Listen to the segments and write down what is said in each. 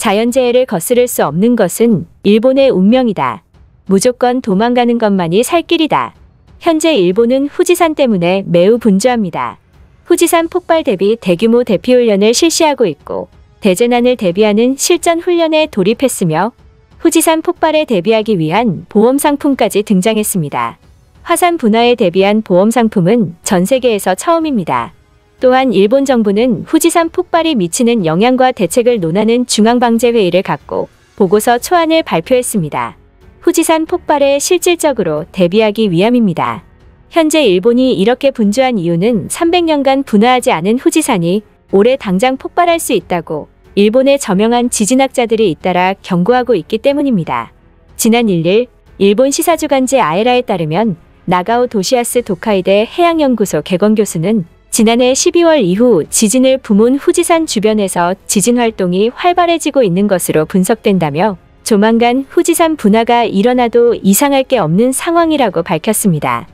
자연재해를 거스를 수 없는 것은 일본의 운명이다. 무조건 도망가는 것만이 살 길이다. 현재 일본은 후지산 때문에 매우 분주합니다. 후지산 폭발 대비 대규모 대피훈련을 실시하고 있고 대재난을 대비하는 실전 훈련에 돌입했으며 후지산 폭발에 대비하기 위한 보험 상품까지 등장했습니다. 화산 분화에 대비한 보험 상품은 전 세계에서 처음입니다. 또한 일본 정부는 후지산 폭발이 미치는 영향과 대책을 논하는 중앙방재회의를 갖고 보고서 초안을 발표했습니다. 후지산 폭발에 실질적으로 대비하기 위함입니다. 현재 일본이 이렇게 분주한 이유는 300년간 분화하지 않은 후지산이 올해 당장 폭발할 수 있다고 일본의 저명한 지진학자들이 잇따라 경고하고 있기 때문입니다. 지난 1일 일본 시사주간지 아에라에 따르면 나가오 도시야스 도카이대 해양연구소 객원 교수는 지난해 12월 이후 지진을 붐은 후지산 주변에서 지진 활동이 활발해지고 있는 것으로 분석된다며 조만간 후지산 분화가 일어나도 이상할 게 없는 상황이라고 밝혔습니다.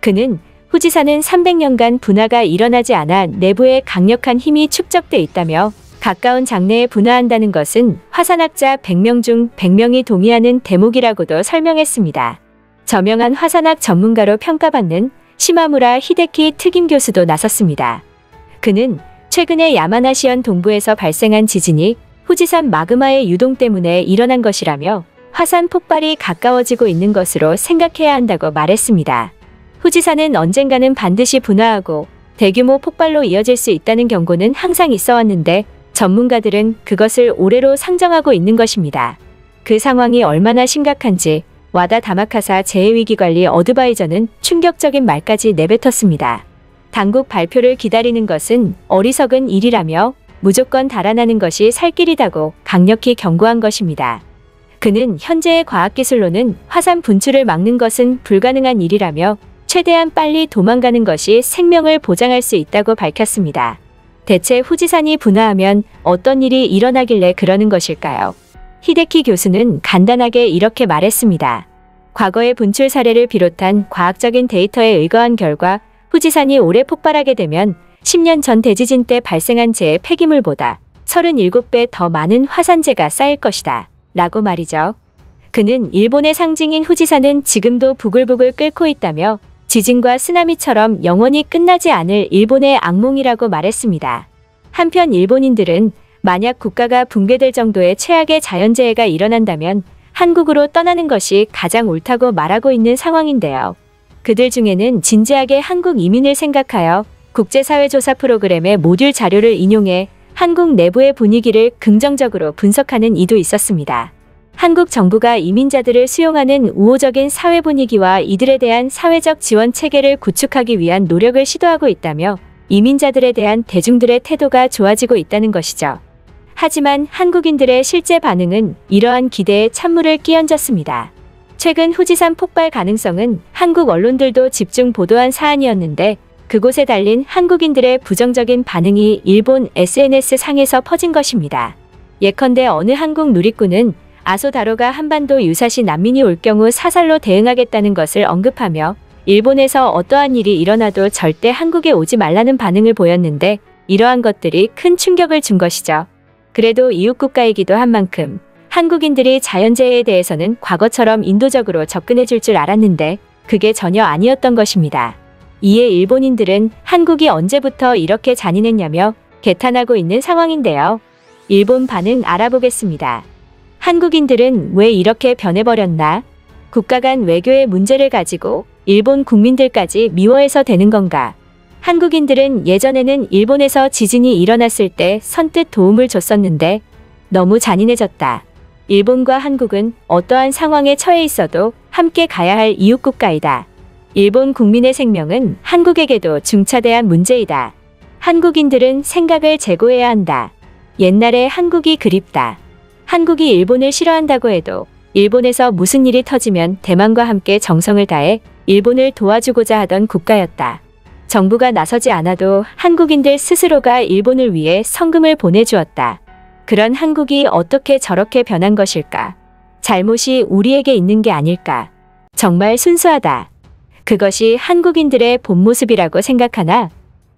그는 후지산은 300년간 분화가 일어나지 않아 내부에 강력한 힘이 축적돼 있다며 가까운 장래에 분화한다는 것은 화산학자 100명 중 100명이 동의하는 대목이라고도 설명했습니다. 저명한 화산학 전문가로 평가받는 시마무라 히데키 특임 교수도 나섰습니다. 그는 최근에 야마나시현 동부에서 발생한 지진이 후지산 마그마의 유동 때문에 일어난 것이라며 화산 폭발이 가까워지고 있는 것으로 생각해야 한다고 말했습니다. 후지산은 언젠가는 반드시 분화하고 대규모 폭발로 이어질 수 있다는 경고는 항상 있어 왔는데 전문가들은 그것을 올해로 상정하고 있는 것입니다. 그 상황이 얼마나 심각한지 와다 다마카사 재해위기관리 어드바이저는 충격적인 말까지 내뱉었습니다. 당국 발표를 기다리는 것은 어리석은 일이라며 무조건 달아나는 것이 살 길이다고 강력히 경고한 것입니다. 그는 현재의 과학기술로는 화산 분출을 막는 것은 불가능한 일이라며 최대한 빨리 도망가는 것이 생명을 보장할 수 있다고 밝혔습니다. 대체 후지산이 분화하면 어떤 일이 일어나길래 그러는 것일까요? 히데키 교수는 간단하게 이렇게 말했습니다. 과거의 분출 사례를 비롯한 과학적인 데이터에 의거한 결과 후지산이 올해 폭발하게 되면 10년 전 대지진 때 발생한 재해 폐기물보다 37배 더 많은 화산재가 쌓일 것이다. 라고 말이죠. 그는 일본의 상징인 후지산은 지금도 부글부글 끓고 있다며 지진과 쓰나미처럼 영원히 끝나지 않을 일본의 악몽이라고 말했습니다. 한편 일본인들은 만약 국가가 붕괴될 정도의 최악의 자연재해가 일어난다면 한국으로 떠나는 것이 가장 옳다고 말하고 있는 상황인데요. 그들 중에는 진지하게 한국 이민을 생각하여 국제사회조사 프로그램의 모듈 자료를 인용해 한국 내부의 분위기를 긍정적으로 분석하는 이도 있었습니다. 한국 정부가 이민자들을 수용하는 우호적인 사회 분위기와 이들에 대한 사회적 지원 체계를 구축하기 위한 노력을 시도하고 있다며 이민자들에 대한 대중들의 태도가 좋아지고 있다는 것이죠. 하지만 한국인들의 실제 반응은 이러한 기대에 찬물을 끼얹었습니다. 최근 후지산 폭발 가능성은 한국 언론들도 집중 보도한 사안이었는데 그곳에 달린 한국인들의 부정적인 반응이 일본 SNS 상에서 퍼진 것입니다. 예컨대 어느 한국 누리꾼은 아소다로가 한반도 유사시 난민이 올 경우 사살로 대응하겠다는 것을 언급하며 일본에서 어떠한 일이 일어나도 절대 한국에 오지 말라는 반응을 보였는데 이러한 것들이 큰 충격을 준 것이죠. 그래도 이웃국가이기도 한 만큼 한국인들이 자연재해에 대해서는 과거처럼 인도적으로 접근해 줄 줄 알았는데 그게 전혀 아니었던 것입니다. 이에 일본인들은 한국이 언제부터 이렇게 잔인했냐며 개탄하고 있는 상황인데요. 일본 반응 알아보겠습니다. 한국인들은 왜 이렇게 변해버렸나? 국가 간 외교의 문제를 가지고 일본 국민들까지 미워해서 되는 건가? 한국인들은 예전에는 일본에서 지진이 일어났을 때 선뜻 도움을 줬었는데 너무 잔인해졌다. 일본과 한국은 어떠한 상황에 처해 있어도 함께 가야 할 이웃국가이다. 일본 국민의 생명은 한국에게도 중차대한 문제이다. 한국인들은 생각을 재고해야 한다. 옛날에 한국이 그립다. 한국이 일본을 싫어한다고 해도 일본에서 무슨 일이 터지면 대만과 함께 정성을 다해 일본을 도와주고자 하던 국가였다. 정부가 나서지 않아도 한국인들 스스로가 일본을 위해 성금을 보내주었다. 그런 한국이 어떻게 저렇게 변한 것일까? 잘못이 우리에게 있는 게 아닐까? 정말 순수하다. 그것이 한국인들의 본 모습이라고 생각하나?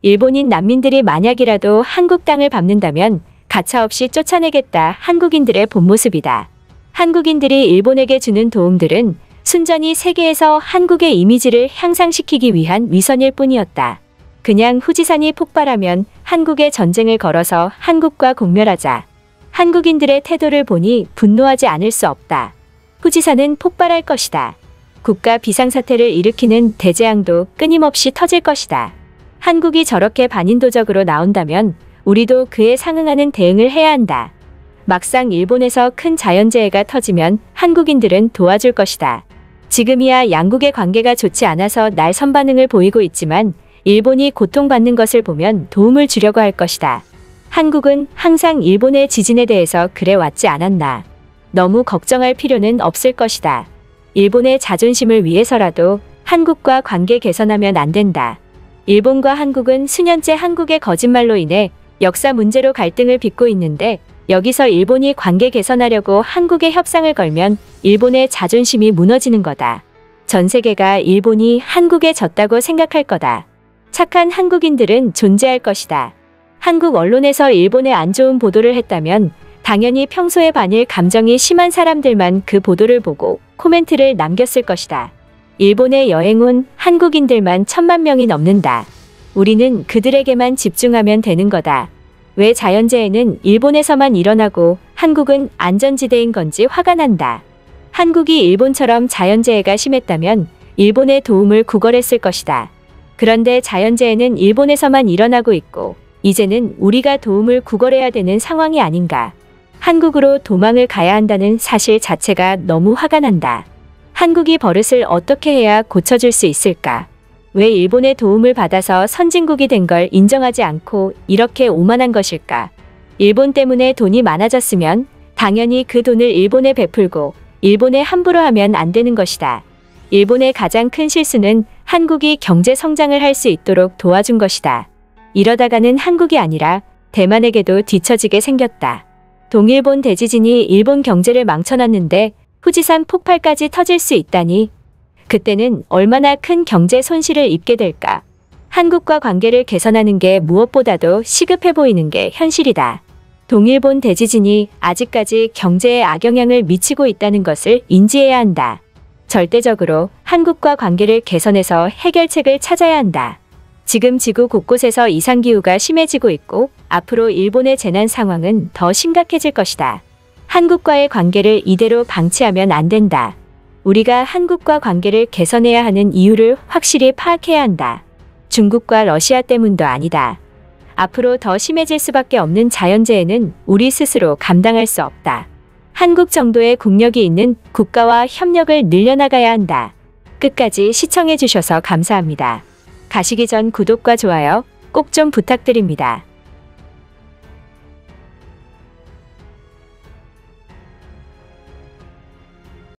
일본인 난민들이 만약이라도 한국 땅을 밟는다면 가차없이 쫓아내겠다 한국인들의 본 모습이다. 한국인들이 일본에게 주는 도움들은 순전히 세계에서 한국의 이미지를 향상시키기 위한 위선일 뿐이었다. 그냥 후지산이 폭발하면 한국에 전쟁을 걸어서 한국과 공멸하자. 한국인들의 태도를 보니 분노하지 않을 수 없다. 후지산은 폭발할 것이다. 국가 비상사태를 일으키는 대재앙도 끊임없이 터질 것이다. 한국이 저렇게 반인도적으로 나온다면 우리도 그에 상응하는 대응을 해야 한다. 막상 일본에서 큰 자연재해가 터지면 한국인들은 도와줄 것이다. 지금이야 양국의 관계가 좋지 않아서 날 선반응을 보이고 있지만 일본이 고통받는 것을 보면 도움을 주려고 할 것이다. 한국은 항상 일본의 지진에 대해서 그래 왔지 않았나. 너무 걱정할 필요는 없을 것이다. 일본의 자존심을 위해서라도 한국과 관계 개선하면 안 된다. 일본과 한국은 수년째 한국의 거짓말로 인해 역사 문제로 갈등을 빚고 있는데 여기서 일본이 관계 개선하려고 한국에 협상을 걸면 일본의 자존심이 무너지는 거다. 전 세계가 일본이 한국에 졌다고 생각할 거다. 착한 한국인들은 존재할 것이다. 한국 언론에서 일본에 안 좋은 보도를 했다면 당연히 평소에 반일 감정이 심한 사람들만 그 보도를 보고 코멘트를 남겼을 것이다. 일본에 여행 온 한국인들만 1000만 명이 넘는다. 우리는 그들에게만 집중하면 되는 거다. 왜 자연재해는 일본에서만 일어나고 한국은 안전지대인 건지 화가 난다. 한국이 일본처럼 자연재해가 심했다면 일본의 도움을 구걸했을 것이다. 그런데 자연재해는 일본에서만 일어나고 있고 이제는 우리가 도움을 구걸해야 되는 상황이 아닌가. 한국으로 도망을 가야 한다는 사실 자체가 너무 화가 난다. 한국이 버릇을 어떻게 해야 고쳐줄 수 있을까? 왜 일본의 도움을 받아서 선진국이 된 걸 인정하지 않고 이렇게 오만한 것일까? 일본 때문에 돈이 많아졌으면 당연히 그 돈을 일본에 베풀고 일본에 함부로 하면 안 되는 것이다. 일본의 가장 큰 실수는 한국이 경제 성장을 할 수 있도록 도와준 것이다. 이러다가는 한국이 아니라 대만에게도 뒤처지게 생겼다. 동일본 대지진이 일본 경제를 망쳐놨는데 후지산 폭발까지 터질 수 있다니. 그때는 얼마나 큰 경제 손실을 입게 될까. 한국과 관계를 개선하는 게 무엇보다도 시급해 보이는 게 현실이다. 동일본 대지진이 아직까지 경제에 악영향을 미치고 있다는 것을 인지해야 한다. 절대적으로 한국과 관계를 개선해서 해결책을 찾아야 한다. 지금 지구 곳곳에서 이상기후가 심해지고 있고 앞으로 일본의 재난 상황은 더 심각해질 것이다. 한국과의 관계를 이대로 방치하면 안 된다. 우리가 한국과 관계를 개선해야 하는 이유를 확실히 파악해야 한다. 중국과 러시아 때문도 아니다. 앞으로 더 심해질 수밖에 없는 자연재해는 우리 스스로 감당할 수 없다. 한국 정도의 국력이 있는 국가와 협력을 늘려나가야 한다. 끝까지 시청해주셔서 감사합니다. 가시기 전 구독과 좋아요 꼭 좀 부탁드립니다.